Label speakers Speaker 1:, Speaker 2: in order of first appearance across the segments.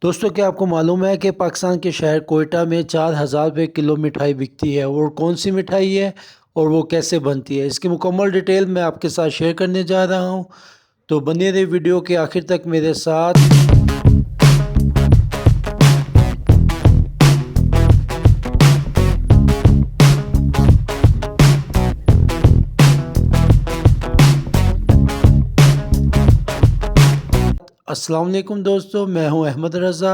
Speaker 1: दोस्तों, क्या आपको मालूम है कि पाकिस्तान के शहर कोयटा में 4,000 रुपये किलो मिठाई बिकती है। और कौन सी मिठाई है और वो कैसे बनती है, इसकी मुकम्मल डिटेल मैं आपके साथ शेयर करने जा रहा हूँ। तो बने रहे वीडियो के आखिर तक मेरे साथ। अस्सलाम वालेकुम दोस्तों, मैं हूं अहमद रज़ा।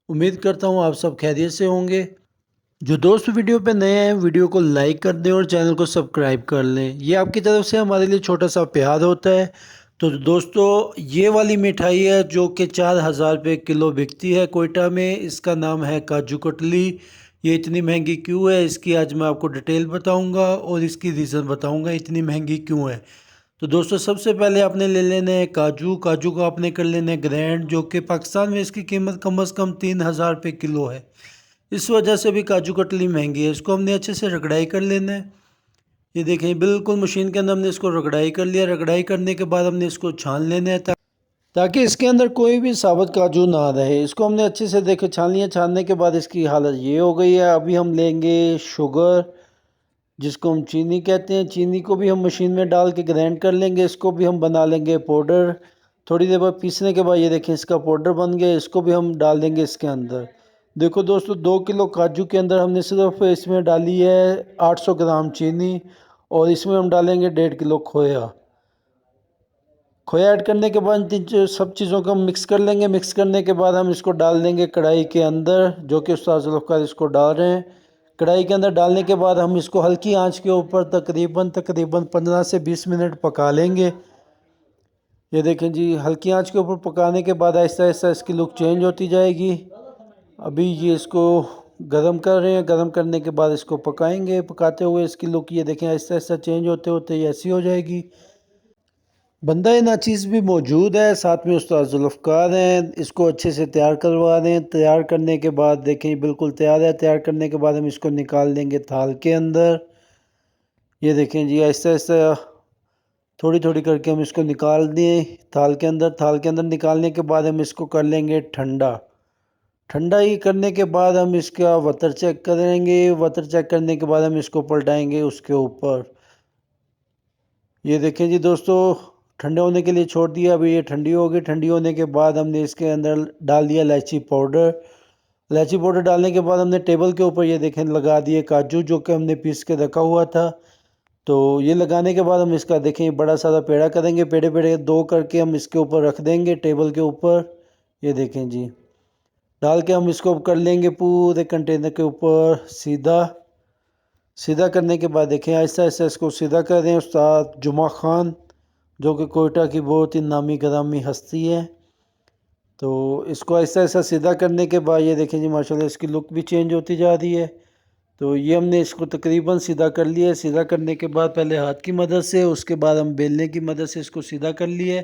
Speaker 1: उम्मीद करता हूं आप सब खैरियत से होंगे। जो दोस्त वीडियो पे नए हैं, वीडियो को लाइक कर दें और चैनल को सब्सक्राइब कर लें। ये आपकी तरफ से हमारे लिए छोटा सा प्यार होता है। तो दोस्तों, ये वाली मिठाई है जो कि 4,000 रुपये किलो बिकती है कोयटा में। इसका नाम है काजू कतली। ये इतनी महंगी क्यों है, इसकी आज मैं आपको डिटेल बताऊंगा और इसकी रीज़न बताऊंगा इतनी महंगी क्यों है। तो दोस्तों, सबसे पहले आपने ले लेना है काजू। काजू को आपने कर लेना है ग्रैंड, जो कि पाकिस्तान में इसकी कीमत कम से कम 3,000 रुपये किलो है। इस वजह से भी काजू कतली महंगी है। इसको हमने अच्छे से रगड़ाई कर लेना है। ये देखें, बिल्कुल मशीन के अंदर हमने इसको रगड़ाई कर लिया। रगड़ाई करने के बाद हमने इसको छान लेना है ताकि इसके अंदर कोई भी साबुत काजू ना रहे। इसको हमने अच्छे से देखे छान लिया। छानने के बाद इसकी हालत ये हो गई है। अभी हम लेंगे शुगर, जिसको हम चीनी कहते हैं। चीनी को भी हम मशीन में डाल के ग्राइंड कर लेंगे। इसको भी हम बना लेंगे पाउडर। थोड़ी देर बाद पीसने के बाद ये देखें इसका पाउडर बन गया। इसको भी हम डाल देंगे इसके अंदर। देखो दोस्तों, 2 किलो काजू के अंदर हमने सिर्फ इसमें डाली है 800 ग्राम चीनी। और इसमें हम डालेंगे 1.5 किलो खोया। खोया ऐड करने के बाद सब चीज़ों को हम मिक्स कर लेंगे। मिक्स करने के बाद हम इसको डाल देंगे कढ़ाई के अंदर, जो कि उस्ताद जुल्फ़कार इसको डाल रहे हैं। कढ़ाई के अंदर डालने के बाद हम इसको हल्की आंच के ऊपर तकरीबन 15 से 20 मिनट पका लेंगे। ये देखें जी, हल्की आंच के ऊपर पकाने के बाद आहिस्ता आहिस्ता इसकी लुक चेंज होती जाएगी। अभी ये इसको गरम कर रहे हैं। गरम करने के बाद इसको पकाएंगे। पकाते हुए इसकी लुक ये देखें आहिस्ता आहिस्ता चेंज होते होते ये ऐसी हो जाएगी। बंदा नाचीज़ भी मौजूद है, साथ में उस्ताद जुल्फ़कार हैं। इसको अच्छे से तैयार करवा दें। तैयार करने के बाद देखें बिल्कुल तैयार है। तैयार करने के बाद हम इसको निकाल देंगे थाल के अंदर। ये देखें जी, आहिस्ता आहिस्ता थोड़ी थोड़ी करके हम इसको निकाल दें थाल के अंदर। थाल के अंदर निकालने के बाद हम इसको कर लेंगे ठंडा। ठंडा ही करने के बाद हम इसका वतर चेक करेंगे। वतर चेक करने के बाद हम इसको पलटाएंगे उसके ऊपर। ये देखें जी दोस्तों, ठंडे होने के लिए छोड़ दिया। अभी ये ठंडी हो गई। ठंडी होने के बाद हमने इसके अंदर डाल दिया इलायची पाउडर। इलायची पाउडर डालने के बाद हमने टेबल के ऊपर ये देखें लगा दिए काजू, जो कि हमने पीस के रखा हुआ था। तो ये लगाने के बाद हम इसका देखें बड़ा सारा पेड़ा करेंगे। पेड़े पेड़े दो करके हम इसके ऊपर रख देंगे टेबल के ऊपर। ये देखें जी, डाल के हम इसको कर लेंगे पूरे कंटेनर के ऊपर सीधा। सीधा करने के बाद देखें आहिस्ता आहिस्ता इसको सीधा कर रहे हैं उस्ताद जुमा खान, जो कि कोयटा की बहुत ही नामी गिरामी हस्ती है। तो इसको आहिस्ता आहिस्ता सीधा करने के बाद ये देखें जी, माशाल्लाह इसकी लुक भी चेंज होती जा रही है। तो ये हमने इसको तकरीबन सीधा कर लिया है। सीधा करने के बाद पहले हाथ की मदद से, उसके बाद हम बेलने की मदद से इसको सीधा कर लिए।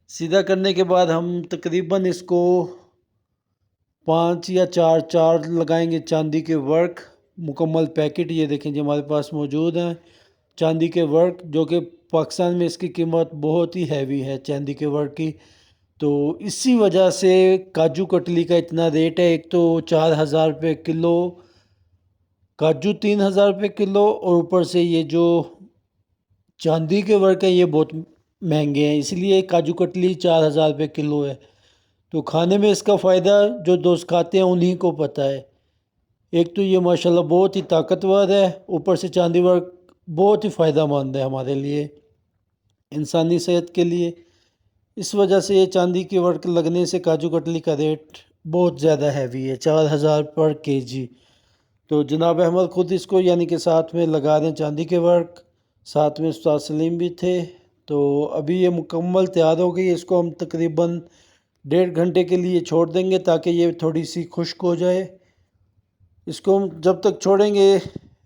Speaker 1: सीधा करने के बाद हम तकरीबन इसको 5 या 4 चार लगाएंगे चांदी के वर्क मुकम्मल पैकेट। ये देखें जी हमारे पास मौजूद हैं चांदी के वर्क, जो कि पाकिस्तान में इसकी कीमत बहुत ही हैवी है चांदी के वर्क की। तो इसी वजह से काजू कतली का इतना रेट है। एक तो 4,000 रुपये किलो काजू, 3,000 रुपये किलो, और ऊपर से ये जो चांदी के वर्क है ये बहुत महंगे हैं। इसलिए काजू कतली 4,000 रुपये किलो है। तो खाने में इसका फ़ायदा जो दोस्त खाते हैं उन्हीं को पता है। एक तो ये माशाल्लाह बहुत ही ताकतवर है, ऊपर से चांदी वर्क बहुत ही फ़ायदा मंद है हमारे लिए, इंसानी सेहत के लिए। इस वजह से ये चांदी के वर्क लगने से काजू कतली का रेट बहुत ज़्यादा हैवी है, 4,000 पर केजी। तो जनाब अहमद ख़ुद इसको यानी कि साथ में लगा दें चांदी के वर्क। साथ में उस्ताद सलीम भी थे। तो अभी ये मुकम्मल तैयार हो गई। इसको हम तकरीबन 1.5 घंटे के लिए छोड़ देंगे ताकि ये थोड़ी सी खुश्क हो जाए। इसको हम जब तक छोड़ेंगे,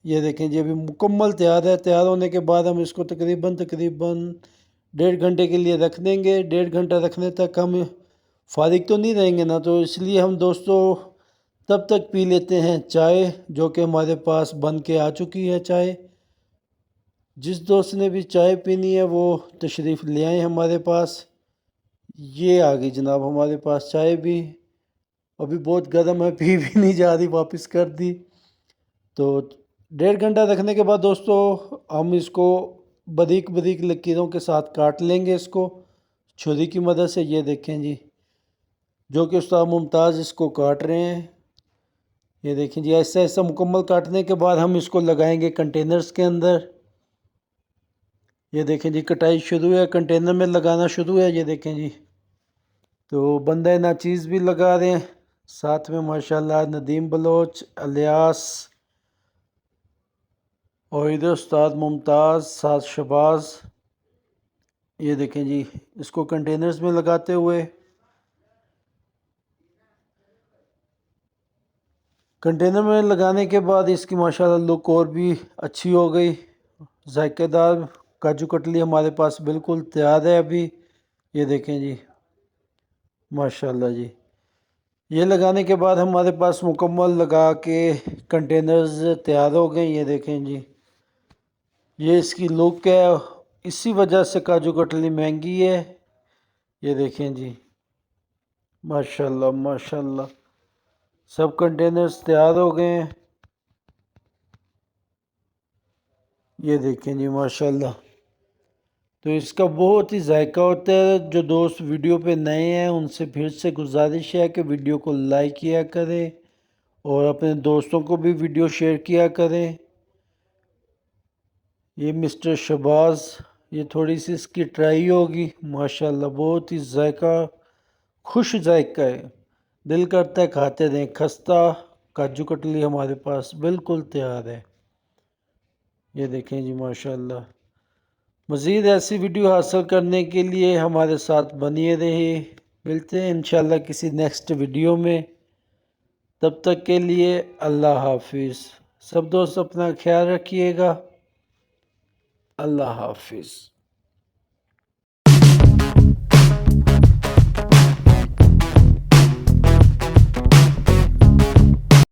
Speaker 1: ये देखें जी अभी मुकम्मल तैयार है। तैयार होने के बाद हम इसको तकरीबन 1.5 घंटे के लिए रख देंगे। 1.5 घंटा रखने तक हम फारिग तो नहीं रहेंगे ना, तो इसलिए हम दोस्तों तब तक पी लेते हैं चाय, जो कि हमारे पास बन के आ चुकी है चाय। जिस दोस्त ने भी चाय पीनी है वो तशरीफ़ ले आए हमारे पास। ये आ गई जनाब हमारे पास चाय भी। अभी बहुत गर्म है, पी भी नहीं जा रही, वापस कर दी। तो 1.5 घंटा रखने के बाद दोस्तों हम इसको बारीक बारीक लकीरों के साथ काट लेंगे इसको छुरी की मदद से। ये देखें जी, जो कि उस्ताद मुमताज़ इसको काट रहे हैं। ये देखें जी, ऐसा ऐसा मुकम्मल काटने के बाद हम इसको लगाएंगे कंटेनर्स के अंदर। ये देखें जी, कटाई शुरू है, कंटेनर में लगाना शुरू है। ये देखें जी, तो बंदा नाचीज़ भी लगा रहे हैं साथ में माशाल्लाह, नदीम बलोच, अलियास और इधर उस्ताद मुमताज़ साथ शबाज। ये देखें जी, इसको कंटेनर्स में लगाते हुए। कंटेनर में लगाने के बाद इसकी माशाल्लाह लुक और भी अच्छी हो गई। जायकेदार काजू कतली हमारे पास बिल्कुल तैयार है अभी। ये देखें जी, माशाल्लाह जी। ये लगाने के बाद हमारे पास मुकम्मल लगा के कंटेनर्स तैयार हो गए। ये देखें जी, ये इसकी लुक है, इसी वजह से काजू कतली महंगी है। ये देखें जी, माशाल्लाह माशाल्लाह, सब कंटेनर्स तैयार हो गए हैं। ये देखें जी, माशाल्लाह। तो इसका बहुत ही जायका होता है। जो दोस्त वीडियो पे नए हैं उनसे फिर से गुजारिश है कि वीडियो को लाइक किया करें और अपने दोस्तों को भी वीडियो शेयर किया करें। ये मिस्टर शबाज, ये थोड़ी सी इसकी ट्राई होगी। माशाल्लाह बहुत ही जायका, खुश जायका है, दिल करता है खाते रहें। खस्ता काजू कतली हमारे पास बिल्कुल तैयार है। ये देखें जी, माशाल्लाह। मज़ीद ऐसी वीडियो हासिल करने के लिए हमारे साथ बनिए रहे। मिलते हैं इंशाल्लाह किसी नेक्स्ट वीडियो में। तब तक के लिए अल्लाह हाफिज़। सब दोस्त अपना ख्याल रखिएगा। अल्लाह हाफिज़।